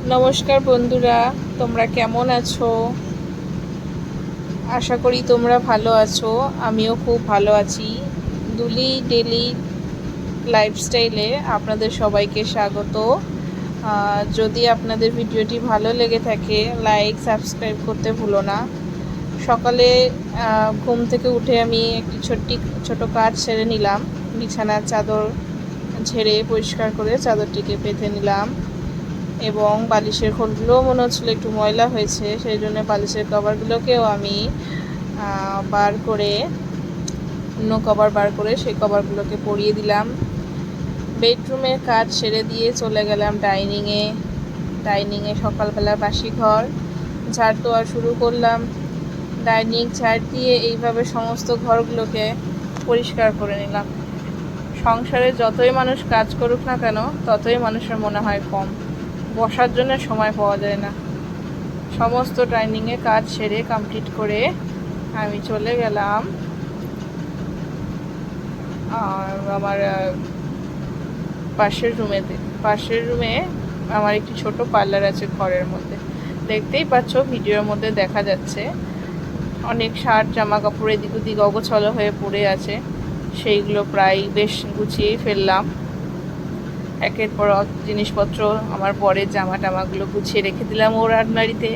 নমস্কার বন্ধুরা, তোমরা কেমন আছো? আশা করি তোমরা ভালো আছো। আমিও খুব ভালো আছি। দুলি ডেলি লাইফস্টাইলে আপনাদের সবাইকে স্বাগত। যদি আপনাদের ভিডিওটি ভালো লেগে থাকে, লাইক সাবস্ক্রাইব করতে ভুলো না। সকালে ঘুম থেকে উঠে আমি একটি ছোট কাজ সেরে নিলাম। বিছানার চাদর ঝেড়ে পরিষ্কার করে চাদরটিকে পেতে নিলাম এবং বালিশের খোলগুলোও মনে হচ্ছিলো একটু ময়লা হয়েছে, সেই জন্য বালিশের কভারগুলোকেও আমি বার করে অন্য কভার বার করে সেই কভারগুলোকে পরিয়ে দিলাম। বেডরুমের কাজ সেরে দিয়ে চলে গেলাম ডাইনিংয়ে সকালবেলা বাসি ঘর ঝাড় দেওয়া শুরু করলাম। ডাইনিং ঝাড় দিয়ে এইভাবে সমস্ত ঘরগুলোকে পরিষ্কার করে নিলাম। সংসারে যতই মানুষ কাজ করুক না কেন, ততই মানুষের মনে হয় কম, বসার জন্য সময় পাওয়া যায় না। সমস্ত ডাইনিংয়ে কাজ সেরে কমপ্লিট করে আমি চলে গেলাম আর আমার পাশের রুমে আমার একটি ছোট পার্লার আছে ঘরের মধ্যে। দেখতেই পাচ্ছ, ভিডিওর মধ্যে দেখা যাচ্ছে অনেক শার্ট জামা কাপড় এদিক ওদিক অগোছালো হয়ে পড়ে আছে। সেইগুলো প্রায় বেশ গুছিয়েই ফেললাম। একের পর এক জিনিসপত্র, আমার বরের জামা টামাগুলো গুছিয়ে রেখে দিলাম ওর আলমারিতে,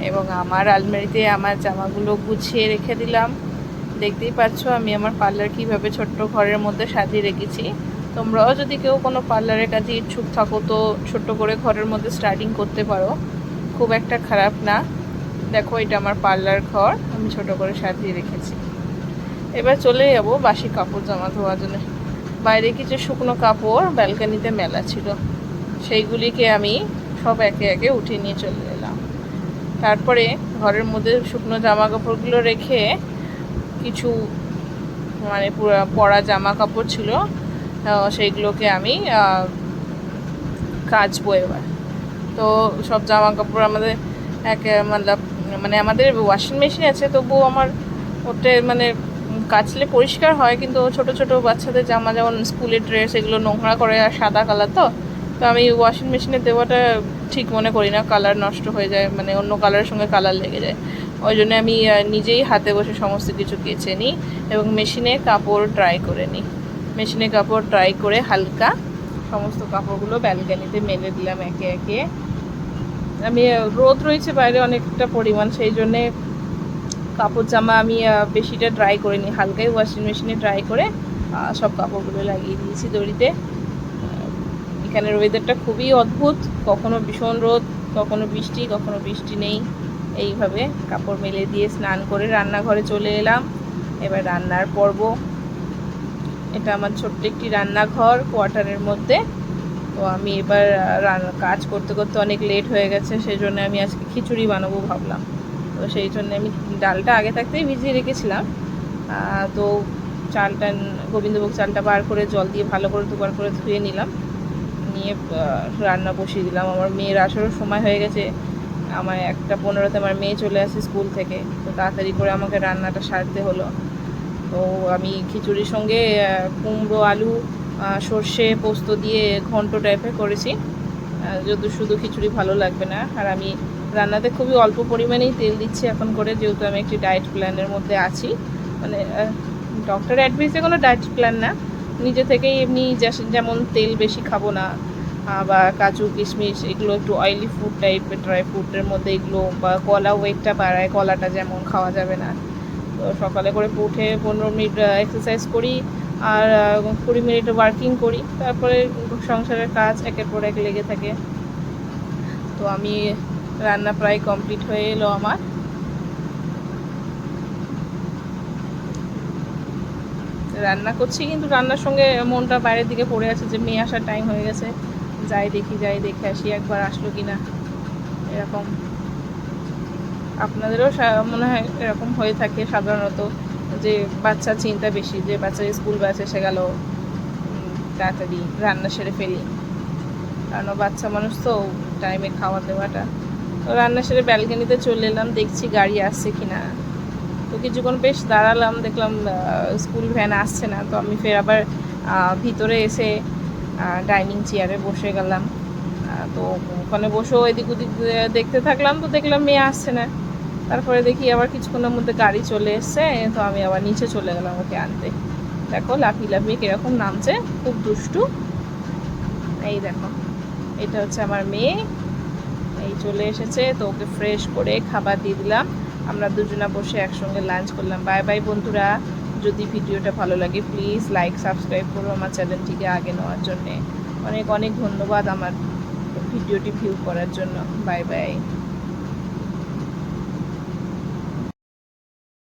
এবং আমার আলমারিতে আমার জামাগুলো গুছিয়ে রেখে দিলাম। দেখতেই পাচ্ছ আমি আমার পার্লার কীভাবে ছোট্ট ঘরের মধ্যে সাজিয়ে রেখেছি। তোমরাও যদি কেউ কোনো পার্লারের কাজে ইচ্ছুক থাকো, তো ছোট্ট করে ঘরের মধ্যে স্টার্টিং করতে পারো, খুব একটা খারাপ না। দেখো, এটা আমার পার্লার ঘর, আমি ছোট করে সাজিয়ে রেখেছি। এবার চলে যাবো বাসি কাপড় জামা ধোয়ার জন্য। বাইরে কিছু শুকনো কাপড় ব্যালকানিতে মেলা ছিল, সেইগুলিকে আমি সব একে একে উঠিয়ে নিয়ে চলে এলাম। তারপরে ঘরের মধ্যে শুকনো জামা কাপড়গুলো রেখে কিছু পরা জামা কাপড় ছিল, সেইগুলোকে আমি কাচবো এবার। তো সব জামা কাপড় আমাদের আমাদের ওয়াশিং মেশিন আছে, তবুও আমার ওতে কাচলে পরিষ্কার হয়, কিন্তু ছোট ছোট বাচ্চাদের জামা, যেমন স্কুলের ড্রেস, এগুলো নোংরা করে আর সাদা কালার, তো আমি ওয়াশিং মেশিনে দেওয়াটা ঠিক মনে করি না, কালার নষ্ট হয়ে যায়, অন্য কালারের সঙ্গে কালার লেগে যায়। ওই জন্য আমি নিজেই হাতে বসে সমস্ত কিছু কেচে নিই এবং মেশিনে কাপড় ড্রাই করে হালকা সমস্ত কাপড়গুলো ব্যালকানিতে মেলে দিলাম একে একে। আমি রোদ রয়েছে বাইরে অনেকটা পরিমাণ, সেই জন্যে কাপড় জামা আমি বেশিটা ড্রাই করে নিই, হালকাই ওয়াশিং মেশিনে ড্রাই করে সব কাপড়গুলো লাগিয়ে দিয়েছি দড়িতে। এখানের ওয়েদারটা খুবই অদ্ভুত, কখনো ভীষণ রোদ, কখনো বৃষ্টি নেই। এইভাবে কাপড় মেলে দিয়ে স্নান করে রান্নাঘরে চলে এলাম। এবার রান্নার পর্ব। এটা আমার ছোট্ট একটি রান্নাঘর কোয়ার্টারের মধ্যে। তো আমি এবার কাজ করতে করতে অনেক লেট হয়ে গেছে, সেই জন্য আমি আজকে খিচুড়ি বানাবো ভাবলাম। তো সেই জন্য আমি ডালটা আগে থাকতেই ভিজিয়ে রেখেছিলাম। তো চালটা, গোবিন্দভোগ চালটা বার করে জল দিয়ে ভালো করে দুবার করে ধুয়ে নিলাম, নিয়ে রান্না বসিয়ে দিলাম। আমার মেয়ের আসারও সময় হয়ে গেছে, আমার 1:15-তে আমার মেয়ে চলে আসে স্কুল থেকে, তো তাড়াতাড়ি করে আমাকে রান্নাটা সারতে হলো। তো আমি খিচুড়ির সঙ্গে কুমড়ো, আলু, সর্ষে, পোস্ত দিয়ে ঘন্ট টাইপের করেছি। যদি শুধু খিচুড়ি ভালো লাগবে না, আর আমি রান্নাতে খুবই অল্প পরিমাণেই তেল দিচ্ছি এখন করে, যেহেতু আমি একটি ডায়েট প্ল্যানের মধ্যে আছি। ডক্টর অ্যাডভাইসে কোনো ডায়েট প্ল্যান না, নিজে থেকেই এমনি যেমন তেল বেশি খাবো না, বা কাজু কিশমিশ এগুলো একটু অয়েলি ফুড টাইপের, ড্রাই ফ্রুটের মধ্যে এগুলো, বা কলা ওয়েটটা বাড়ায়, কলাটা যেমন খাওয়া যাবে না। তো সকালে করে উঠে 15 মিনিট এক্সারসাইজ করি আর 20 মিনিট ওয়ার্কিং করি, তারপরে সংসারের কাজ একের পর এক লেগে থাকে। তো আমি রান্না প্রায় কমপ্লিট হয়ে এলো আমার। রান্না করছি, কিন্তু রান্নার সঙ্গে মনটা বাইরের দিকে পড়ে আছে, যে মেয়ে আসার টাইম হয়ে গেছে, যাই দেখে আসি একবার আসলো কি না। এরকম আপনাদেরও মনে হয় এরকম হয়ে থাকে সাধারণত, যে বাচ্চা চিন্তা বেশি, যে বাচ্চার স্কুল ব্যাচ এসে গেল, তাড়াতাড়ি রান্না সেরে ফেলি, কারণ বাচ্চা মানুষ তো, টাইমে খাওয়া দেওয়াটা। তো রান্না সেরে ব্যালকনিতে চলে এলাম, দেখছি গাড়ি আসছে কি না। তো কিছুক্ষণ বেশ দাঁড়ালাম, দেখলাম স্কুল ভ্যান আসছে না। তো আমি ফের আবার ভিতরে এসে ডাইনিং চেয়ারে বসে গেলাম। তো ওখানে বসেও এদিক ওদিক দেখতে থাকলাম, তো দেখলাম মেয়ে আসছে না। তারপরে দেখি আবার কিছুক্ষণের মধ্যে গাড়ি চলে এসছে, তো আমি আবার নিচে চলে গেলাম ওকে আনতে। দেখো লাফিয়ে লাফিয়ে কীরকম নামছে, খুব দুষ্টু। এই দেখো, এটা হচ্ছে আমার মেয়ে, এই চলে এসেছে। তো ওকে ফ্রেশ করে খাবার দিয়ে দিলাম, আমরা দুজনা বসে একসঙ্গে লাঞ্চ করলাম। বাই বাই বন্ধুরা, যদি ভিডিওটা ভালো লাগে প্লিজ লাইক সাবস্ক্রাইব করো আমার চ্যানেলটিকে আগে নেওয়ার জন্যে। অনেক অনেক ধন্যবাদ আমার ভিডিওটি ভিউ করার জন্য। Bye bye.